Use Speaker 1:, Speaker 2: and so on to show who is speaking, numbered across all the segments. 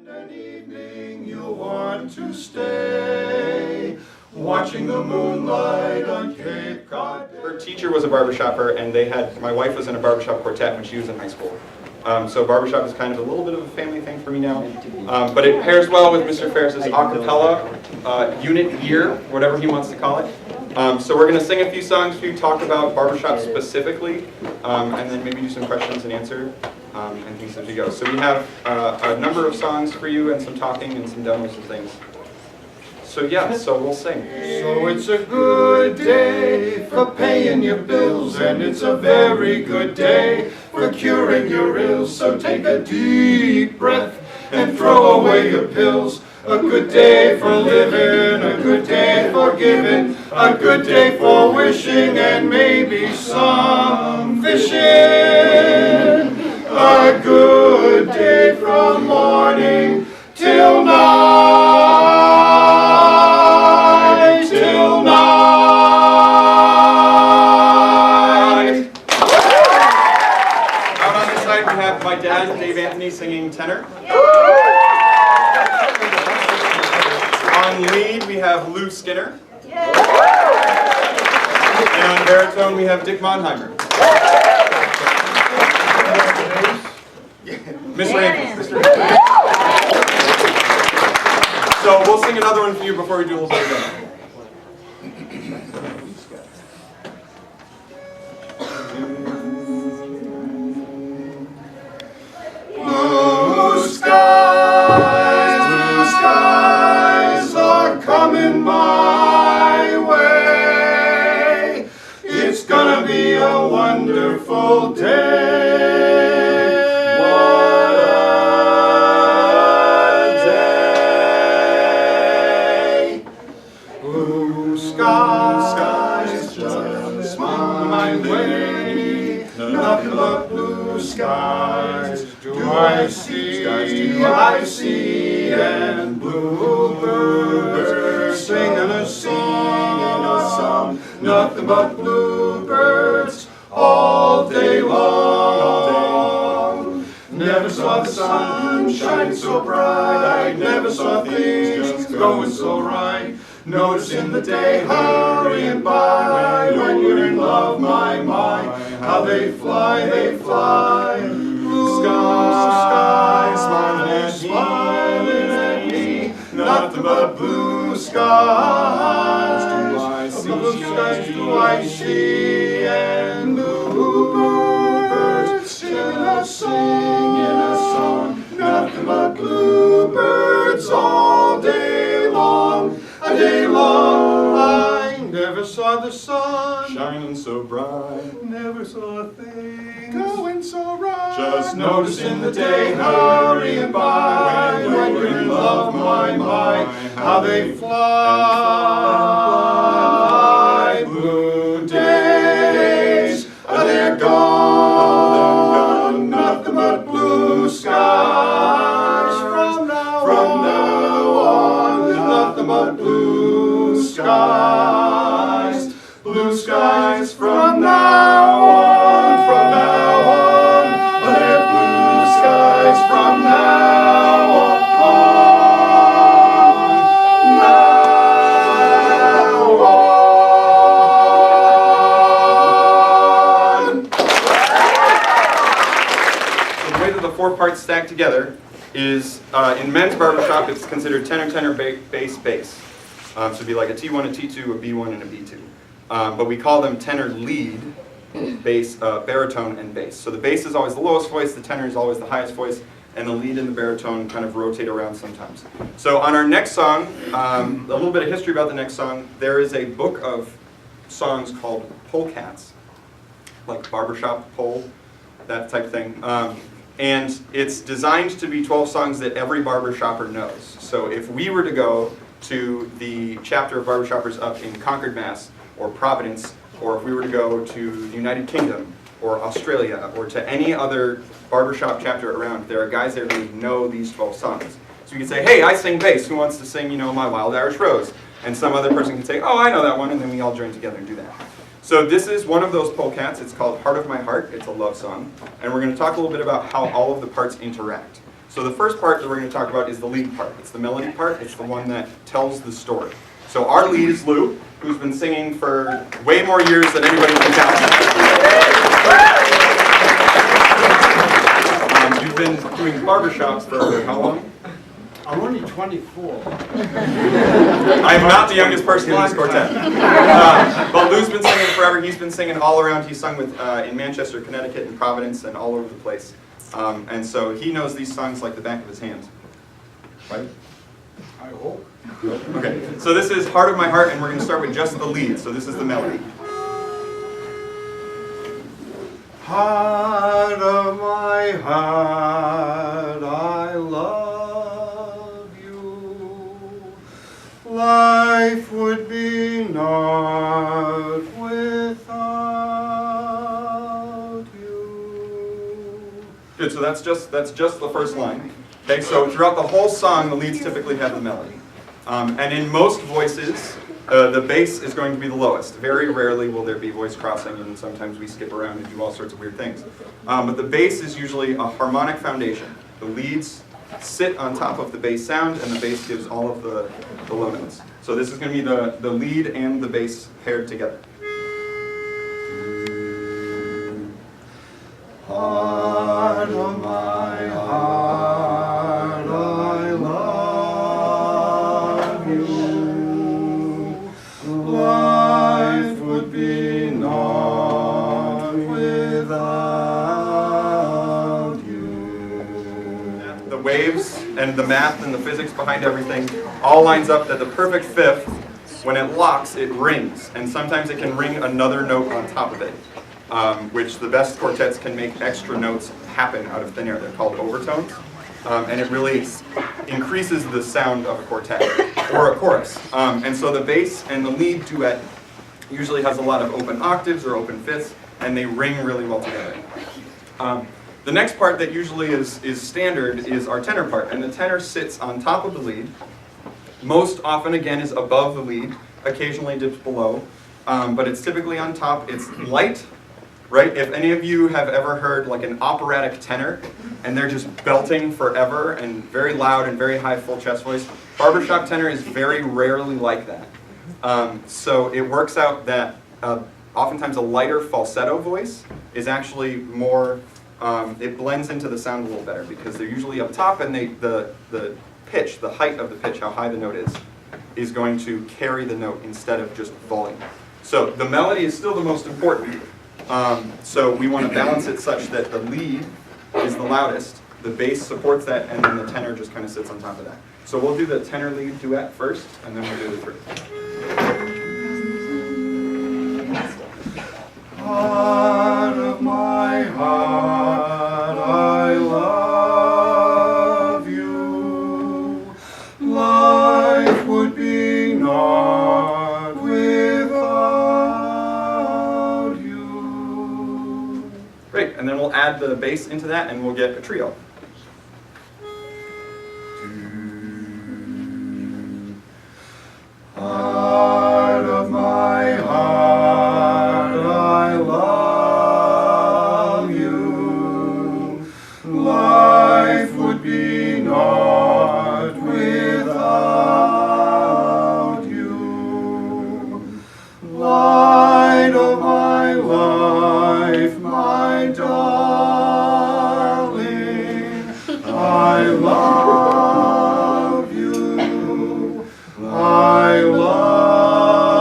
Speaker 1: An evening you'll want to stay, watching the moonlight on Cape Cod.
Speaker 2: Her teacher was a barbershopper, and my wife was in a barbershop quartet when she was in high school. So barbershop is kind of a little bit of a family thing for me now. But it pairs well with Mr. Ferris's a cappella unit year, whatever he wants to call it. So we're going to sing a few songs for you, talk about barbershop specifically, and then maybe do some questions and answer and things as we go. So we have a number of songs for you and some talking and some demos and things. So yeah, so we'll sing.
Speaker 1: So it's a good day for paying your bills, and it's a very good day for curing your ills. So take a deep breath and throw away your pills. A good day for living, a good day for giving, a good day for wishing, and maybe some fishing. A good day from morning till night, till night.
Speaker 2: Out on this side we have my dad, Dave Anthony, singing tenor. On lead we have Lou Skinner. And on baritone we have Dick Monheimer. Miss Randall. So we'll sing another one for you before we do a little bit of that.
Speaker 1: Blue skies are coming my way. It's gonna be a wonderful day. Nothing but blue skies do I see, and bluebirds singing a song. Nothing but bluebirds all day long. Never saw the sun shining so bright. I never saw things going so right. Noticing the day hurrying by. When you're in love, my, how they fly, Blue skies smiling at me. Nothing but blue skies do I see, and bluebirds singing a song. Nothing but bluebirds all day long. A day long. I never saw the sun
Speaker 2: Shining so bright.
Speaker 1: never saw a thing going so right.
Speaker 2: Just
Speaker 1: Noticing the day hurrying by. When you're in love, my, how they fly. Blue days, they're gone. Nothing but blue skies from now on. Nothing but blue skies. Blue skies from now on. They're blue skies from now on.
Speaker 2: So the way that the four parts stack together is, in men's barbershop, it's considered tenor, bass, bass. So it'd be like a T1, a T2, a B1, and a B2. But we call them tenor lead, bass, baritone, and bass. So the bass is always the lowest voice, the tenor is always the highest voice, and the lead and the baritone kind of rotate around sometimes. So on our next song, a little bit of history about the next song. There is a book of songs called polecats, like barbershop pole, that type of thing. And it's designed to be 12 songs that every barbershopper knows. So if we were to go to the chapter of barbershoppers up in Concord, Mass, or Providence, or if we were to go to the United Kingdom, or Australia, or to any other barbershop chapter around, there are guys there who know these 12 songs. So you can say, hey, I sing bass, who wants to sing, My Wild Irish Rose? And some other person can say, oh, I know that one, and then we all join together and do that. So this is one of those polecats. It's called Heart of My Heart. It's a love song. And we're going to talk a little bit about how all of the parts interact. So So the first part that we're going to talk about is the lead part. It's the melody part. It's the one that tells the story. So our lead is Lou, who's been singing for way more years than anybody can count. You've been doing barbershops for how long?
Speaker 3: I'm only 24.
Speaker 2: I'm not the youngest person in this quartet. But Lou's been singing forever. He's been singing all around. He's sung with in Manchester, Connecticut, and Providence, and all over the place. And so he knows these songs like the back of his hand. Right?
Speaker 3: I hope.
Speaker 2: Okay, so this is Heart of My Heart, and we're going to start with just the lead. So this is the melody.
Speaker 1: Heart of my heart, I love you. Life would be naught without you.
Speaker 2: Good, so that's just the first line. Okay, so throughout the whole song, the leads typically have the melody. And in most voices, the bass is going to be the lowest. Very rarely will there be voice crossing, and sometimes we skip around and do all sorts of weird things. But the bass is usually a harmonic foundation. The leads sit on top of the bass sound, and the bass gives all of the low notes. So this is going to be the lead and the bass paired together.
Speaker 1: Heart of my heart, I love you. Life would be naught without you.
Speaker 2: The waves and the math and the physics behind everything all lines up that the perfect fifth, when it locks, it rings. And sometimes it can ring another note on top of it. Which the best quartets can make extra notes happen out of thin air. They're called overtones. And it really increases the sound of a quartet or a chorus. And so the bass and the lead duet usually has a lot of open octaves or open fifths, and they ring really well together. The next part that usually is standard is our tenor part, and the tenor sits on top of the lead. Most often, again, is above the lead, occasionally dips below, but it's typically on top. It's light. Right? If any of you have ever heard like an operatic tenor, and they're just belting forever and very loud and very high full chest voice, barbershop tenor is very rarely like that. So it works out that oftentimes a lighter falsetto voice is actually more, it blends into the sound a little better because they're usually up top, and the pitch, the height of the pitch, how high the note is going to carry the note instead of just volume. So the melody is still the most important. So we want to balance it such that the lead is the loudest, the bass supports that, and then the tenor just kind of sits on top of that. So we'll do the tenor lead duet first, and then we'll do the three.
Speaker 1: Heart of my heart, I love you. Life would be naught without you.
Speaker 2: Great, and then we'll add the bass into that, and we'll get a trio.
Speaker 1: Heart of my heart, I love you. Life would be naught without you. Light of my life, my darling, I love you. I love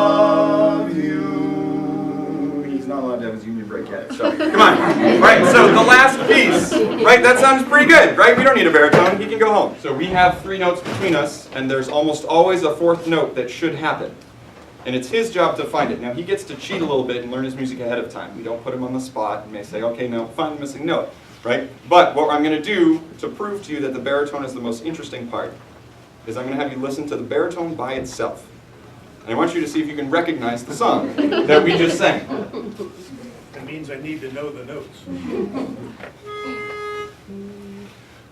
Speaker 1: you.
Speaker 2: He's not allowed to have his union break yet, so come on. Right, so the last piece, right, that sounds pretty good, right? We don't need a baritone, he can go home. So we have three notes between us, and there's almost always a fourth note that should happen. And it's his job to find it. Now he gets to cheat a little bit and learn his music ahead of time. We don't put him on the spot and may say, okay, no, find the missing note, right? But what I'm gonna do to prove to you that the baritone is the most interesting part is I'm going to have you listen to the baritone by itself. And I want you to see if you can recognize the song that we just sang.
Speaker 3: That means I need to know the notes.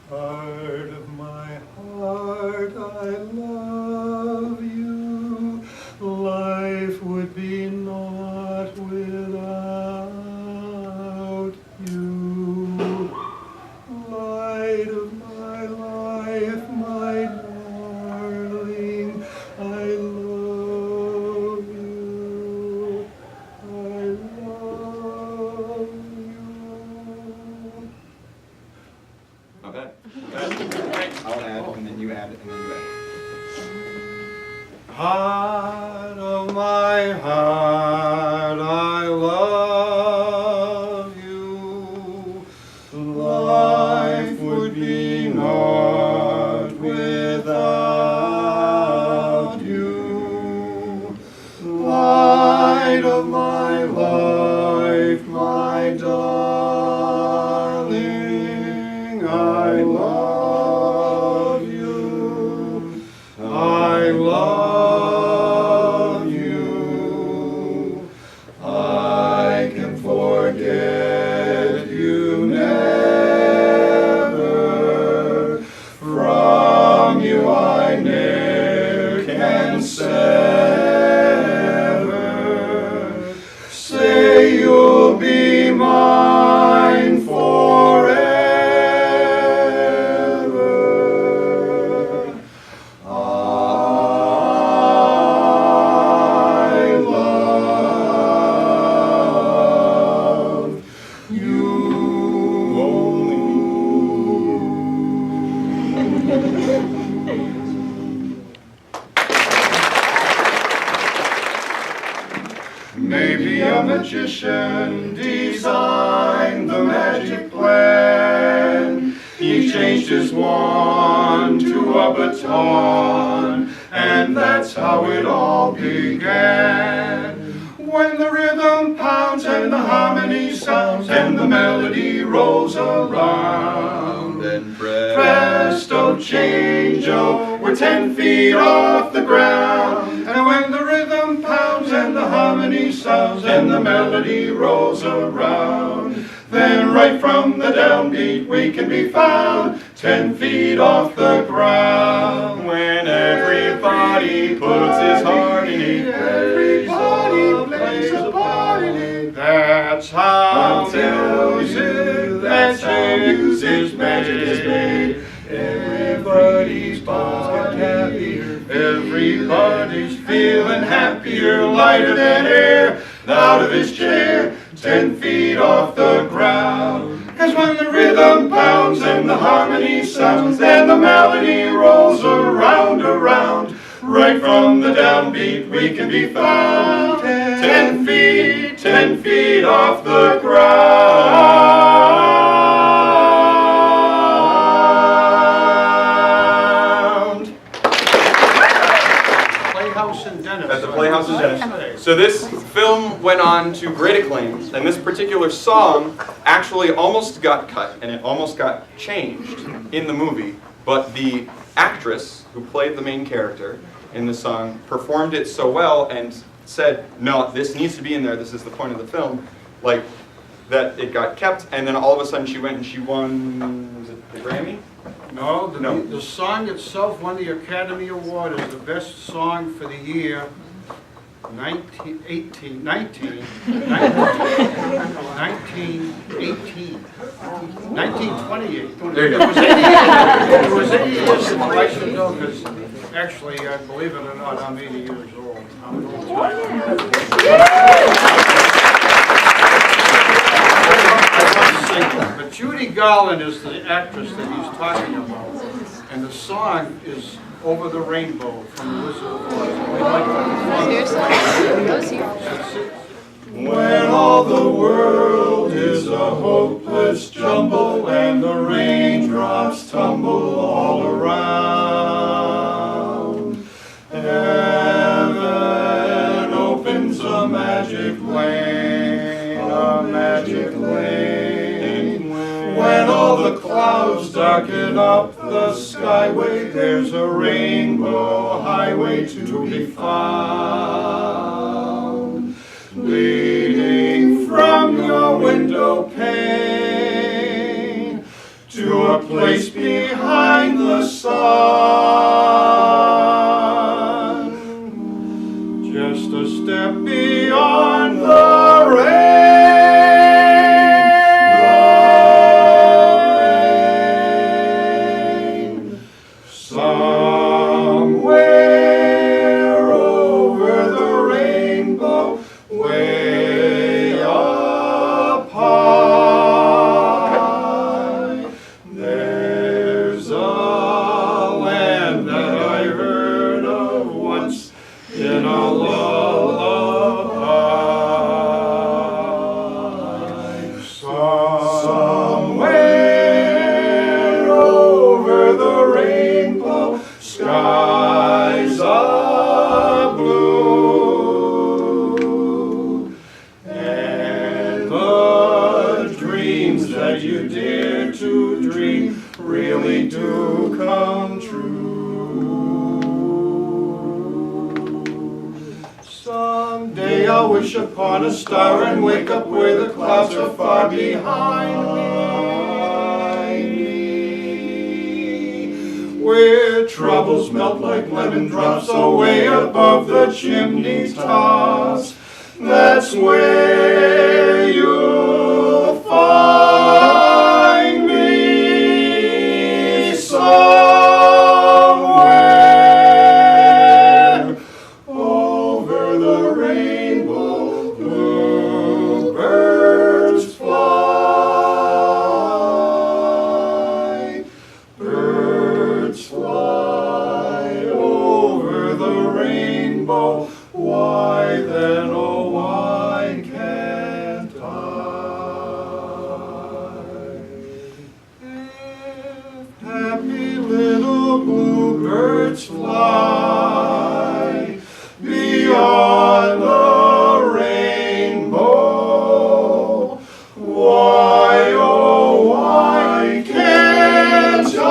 Speaker 3: Heart of my heart, I love you. Life would be naught without you. Light of my life.
Speaker 2: I'll add, and then you add, and then you add.
Speaker 3: Heart of my heart, I love you. Life would be naught without you. Light of my life, my darling, I love you. I love you. I can forget you never. From you I ne'er can sever. Say you'll be mine forever. I love you. Maybe a magician designed the magic plan. He changed his wand to a baton, and that's how it all began. When the rhythm pounds and the harmony sounds and the melody rolls around, and presto change-o, we're 10 feet off the ground. And when the rhythm pounds and the harmony sounds and the melody rolls around, then right from the downbeat we can be found 10 feet off the ground. When everybody puts his heart in it, everybody plays a part in it. That's how music, that's how music's magic is made. Everybody's bones get happier, everybody's feeling happier, lighter than air, out of his chair, 10 feet off the ground. 'Cause when the rhythm pounds and the harmony sounds and the melody rolls around, right from the downbeat we can be found 10 feet off the ground. Playhouse in Dennis.
Speaker 2: At the Playhouse in Dennis. So this film went on to great acclaim, and this particular song actually almost got cut, and it almost got changed in the movie, but the actress who played the main character in the song performed it so well and said, no, this needs to be in there, this is the point of the film, like, that it got kept, and then all of a sudden she went and she won, was it the Grammy?
Speaker 3: No,
Speaker 2: No.
Speaker 3: the song itself won the Academy Award as the best song for the year 1918.
Speaker 2: There you go.
Speaker 3: It was 80 years in election though, because actually, believe it or not, I'm 80 years old. I'm an old timer. But Judy Garland is the actress that he's talking about, and the song is Over the Rainbow from The Wizard of Oz. When all the world is a hopeless jumble and the raindrops tumble all around, heaven opens a magic lane, a magic lane. When all the clouds darken up the skyway, there's a rainbow highway to be found, leading from your window pane to a place behind the sun, just a step beyond the rain. Somewhere over the rainbow, way up high, there's a in a lullaby. Somewhere over the rainbow, skies are blue, and the dreams that you dare to dream really do come true. Someday I'll wish upon a star and wake up where the clouds are far behind me, where troubles melt like lemon drops away above the chimney tops. That's where you'll find me, somewhere over the rainbow. Bluebirds fly, birds fly over the rainbow. Why then, oh why can't I? If happy little bluebirds fly beyond the rainbow, why, oh why can't I?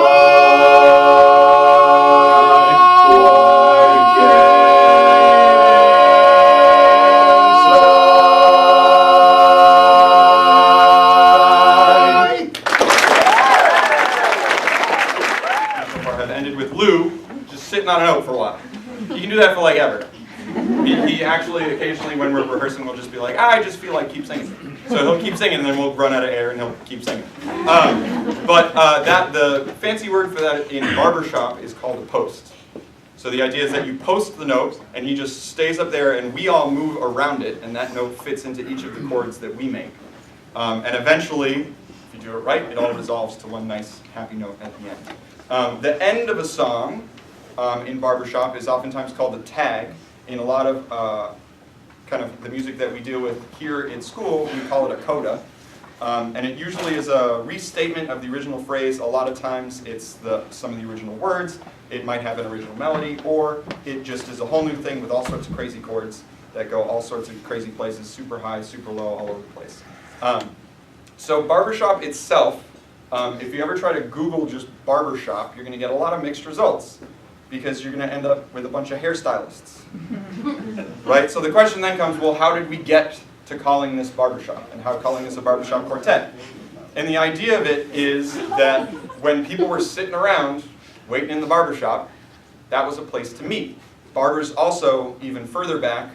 Speaker 2: Sitting on a note for a while. You can do that for like ever. He actually occasionally when we're rehearsing will just be like, I just feel like keep singing. So he'll keep singing and then we'll run out of air and he'll keep singing. The fancy word for that in barbershop is called a post. So the idea is that you post the note and he just stays up there and we all move around it and that note fits into each of the chords that we make. And eventually, if you do it right, it all resolves to one nice happy note at the end. The end of a song in barbershop is oftentimes called a tag. In a lot of kind of the music that we deal with here in school, we call it a coda. And it usually is a restatement of the original phrase. A lot of times it's some of the original words. It might have an original melody, or it just is a whole new thing with all sorts of crazy chords that go all sorts of crazy places, super high, super low, all over the place. So barbershop itself, if you ever try to Google just barbershop, you're going to get a lot of mixed results, because you're going to end up with a bunch of hairstylists. Right? So the question then comes, well, how did we get to calling this barbershop, and how calling this a barbershop quartet? And the idea of it is that when people were sitting around waiting in the barbershop, that was a place to meet. Barbers also, even further back,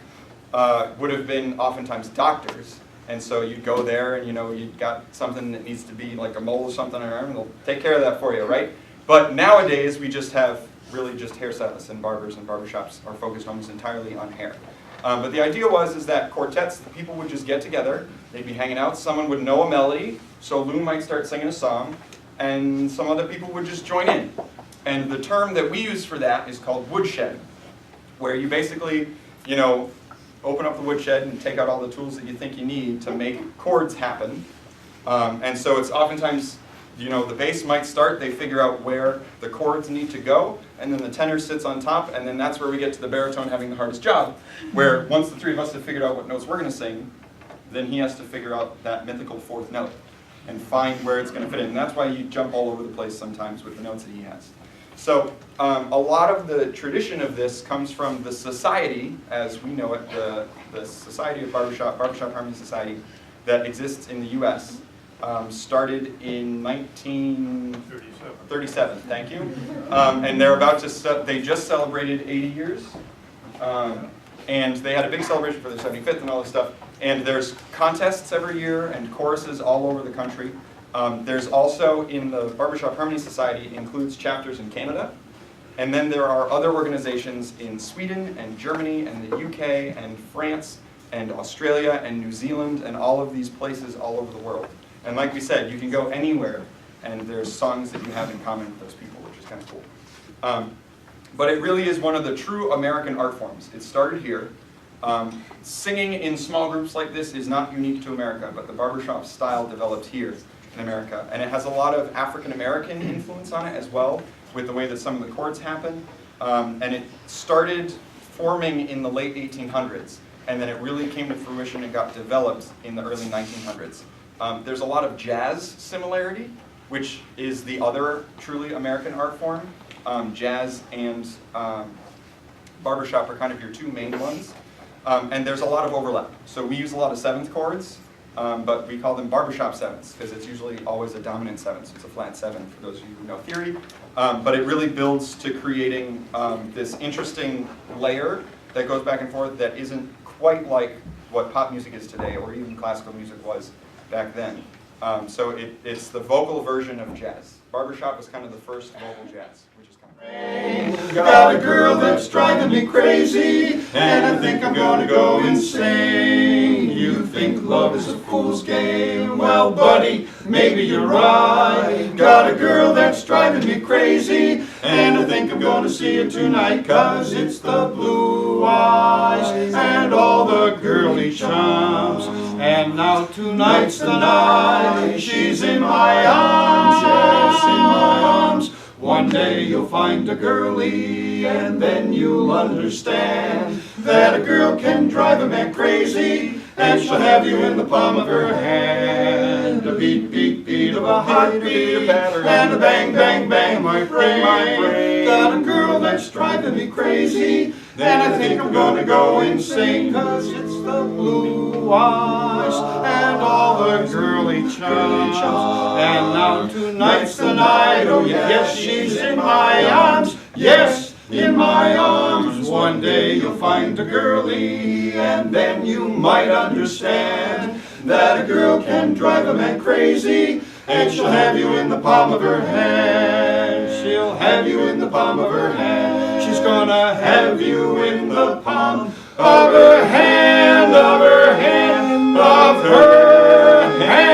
Speaker 2: would have been oftentimes doctors. And so you'd go there and you've got something that needs to be like a mole or something on your arm, and they'll take care of that for you, right? But nowadays we just have really just hairstylists and barbers, and barbershops are focused almost entirely on hair. But the idea is that quartets, the people would just get together, they'd be hanging out, someone would know a melody, so Lou might start singing a song, and some other people would just join in. And the term that we use for that is called woodshed, where you basically, open up the woodshed and take out all the tools that you think you need to make chords happen. And so it's oftentimes, the bass might start, they figure out where the chords need to go, and then the tenor sits on top, and then that's where we get to the baritone having the hardest job, where once the three of us have figured out what notes we're going to sing, then he has to figure out that mythical fourth note and find where it's going to fit in. And that's why you jump all over the place sometimes with the notes that he has. So a lot of the tradition of this comes from the society, as we know it, the Society of Barbershop Harmony Society, that exists in the U.S., started in 1937, thank you. And they're about to, they just celebrated 80 years. And they had a big celebration for their 75th and all this stuff. And there's contests every year and choruses all over the country. There's also, in the Barbershop Harmony Society, it includes chapters in Canada. And then there are other organizations in Sweden and Germany and the UK and France and Australia and New Zealand and all of these places all over the world. And like we said, you can go anywhere and there's songs that you have in common with those people, which is kind of cool. But it really is one of the true American art forms. It started here. Singing in small groups like this is not unique to America, but the barbershop style developed here in America. And it has a lot of African American influence on it as well, with the way that some of the chords happen. And it started forming in the late 1800s, and then it really came to fruition and got developed in the early 1900s. There's a lot of jazz similarity, which is the other truly American art form. Jazz and barbershop are kind of your two main ones. And there's a lot of overlap. So we use a lot of seventh chords, but we call them barbershop sevenths because it's usually always a dominant seventh. So it's a flat seven for those of you who know theory. But it really builds to creating this interesting layer that goes back and forth that isn't quite like what pop music is today or even classical music was back then. So it's the vocal version of jazz. Barbershop was kind of the first vocal jazz, which is kind of
Speaker 3: Got a girl that's driving me crazy, and I think I'm gonna go insane. You think love is a fool's game? Well, buddy, maybe you're right. Got a girl that's driving me crazy, and I think I'm gonna see her tonight, 'cause it's the blue eyes and all the girly charms. And now tonight's the night, she's in my arms, yes, in my arms. One day you'll find a girlie, and then you'll understand that a girl can drive a man crazy, and she'll have you in the palm of her hand. A beat, beat, beat of a heartbeat, and a bang, bang, bang, my brain, my brain. Got a girl that's driving me crazy, then I think I'm gonna go insane, 'cause it's the blue eyes and all the girly charms. And now tonight's the night, oh yes, she's in my arms, yes, in my arms. One day you'll find a girlie, and then you might understand that a girl can drive a man crazy, and she'll have you in the palm of her hand. She'll have you in the palm of her hand. She's gonna have you in the palm of her hand, of her hand, of her hand.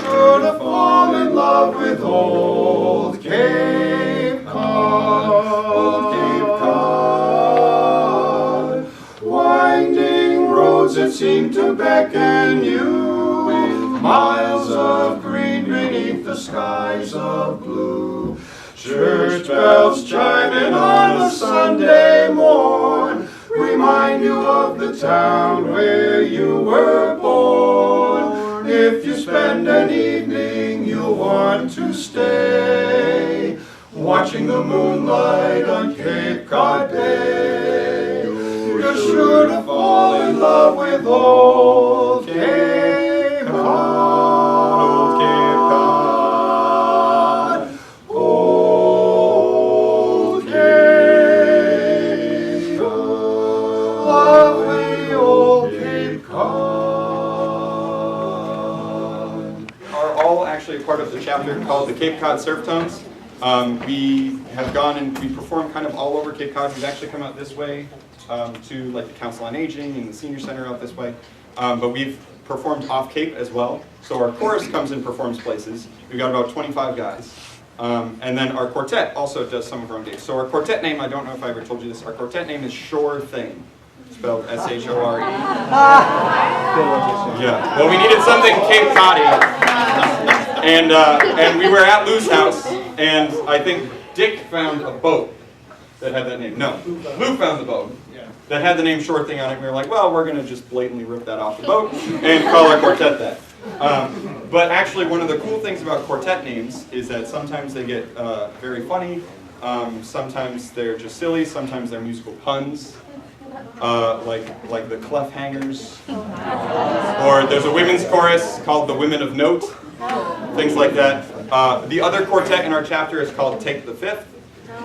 Speaker 3: Sure to fall in love with old Cape Cod, old Cape Cod. Winding roads that seem to beckon you, with miles of green beneath the skies of blue. Church bells chiming on a Sunday morn remind you of the town where you were born. If you spend an evening you'll want to stay, watching the moonlight on Cape Cod Bay. You're sure to fall in love with old Cape Cod, old Cape Cod, old Cape Cod, lovely old Cape Cod.
Speaker 2: are all actually a part of the chapter called the Cape Cod Surf Tones. We have gone and we perform kind of all over Cape Cod. We've actually come out this way to like the Council on Aging and the Senior Center out this way. But we've performed off Cape as well. So our chorus comes and performs places. We've got about 25 guys. And then our quartet also does some of our own gigs. So our quartet name, I don't know if I ever told you this, our quartet name is Shore Thing. Spelled S-H-O-R-E. Yeah. Well, we needed something Cape Coddy. And we were at Lou's house, and I think Dick found a boat that had that name. No, Lou found the boat that had the name Short Thing on it. We were like, well, we're going to just blatantly rip that off the boat and call our quartet that. But actually, one of the cool things about quartet names is that sometimes they get very funny, sometimes they're just silly, sometimes they're musical puns. Like the Clef Hangers, or there's a women's chorus called the Women of Note, things like that. The other quartet in our chapter is called Take the Fifth.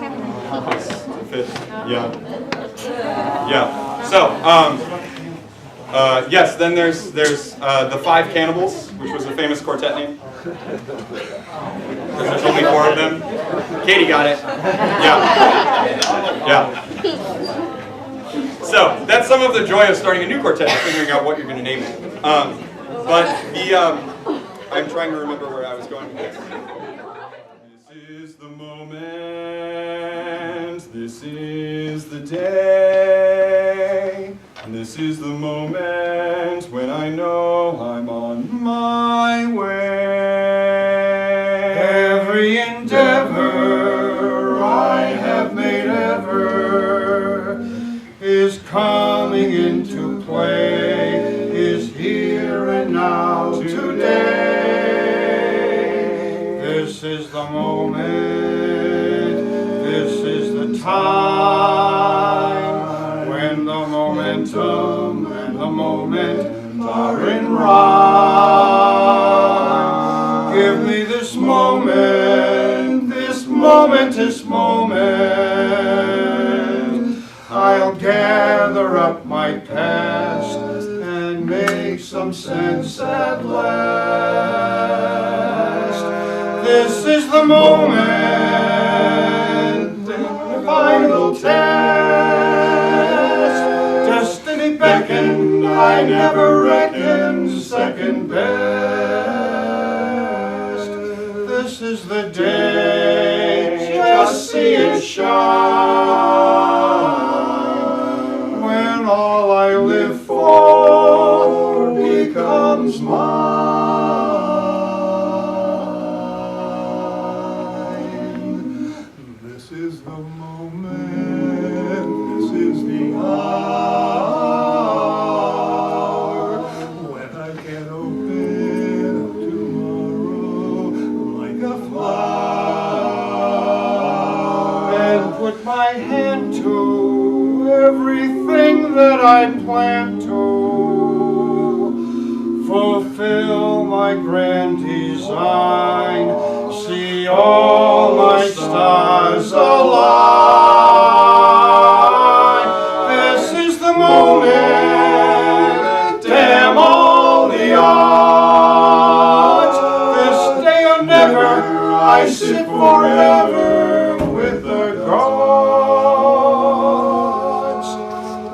Speaker 2: The fifth, yeah. So, yes, then there's the Five Cannibals, which was a famous quartet name. There's only 4 of them. Katie got it. Yeah. So that's some of the joy of starting a new quartet, figuring out what you're going to name it. I'm trying to remember where I was going with this. This is the moment, this is the day, and this is the moment when I know I'm on my way.
Speaker 3: Every endeavor I have made ever is coming into play, is here and now today. This is the moment, this is the time, when the momentum and the moment are in rhyme. Give me this moment, this momentous moment. I'll gather up my past and make some sense at last. This is the moment, the final test. Destiny beckoned, I never reckoned second best. This is the day, just see it shine, when all I live for becomes mine. This is the moment, this is the hour, when I can open up tomorrow like a flower, and put my hand to everything that I plan to, fulfill my grand design, see all my stars align. This is the moment, damn all the odds. This day or never, I sit forever with the gods.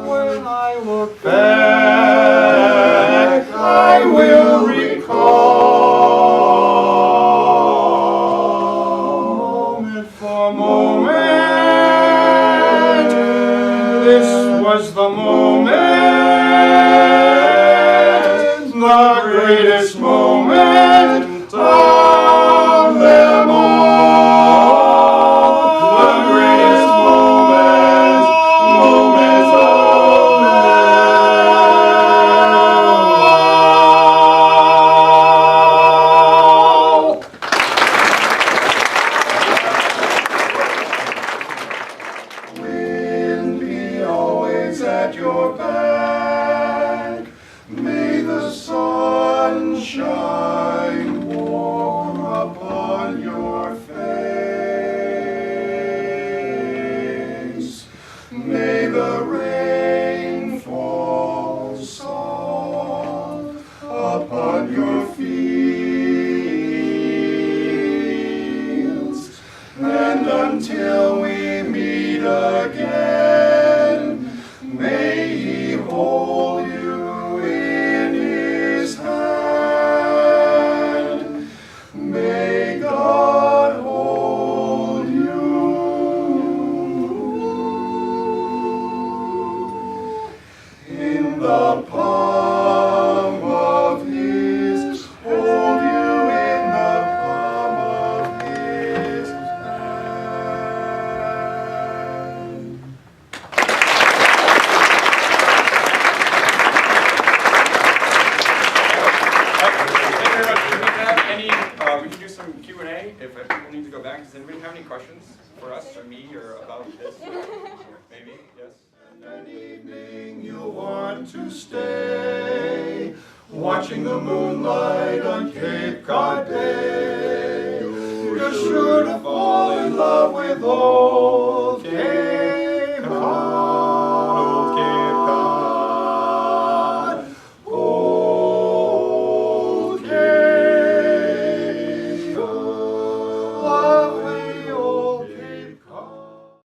Speaker 3: When I look back, I will recall, moment for moment, this was the moment, the greatest moment of them all, the greatest moment, moment of Wind be always at your back. May the sun shine warm upon your face. May the rain fall soft upon your fields. And until we meet again, may he hold you in his hand. May God hold you in the palm of his, hold you in the palm of his hand.
Speaker 2: Thank you very much. Do we have any, we can do some Q&A if people need to go back. Does anybody have any questions for us or me or about this? Maybe, yes?
Speaker 3: An evening you'll want to stay, watching the moonlight on Cape Cod Bay. You're sure to fall in love with old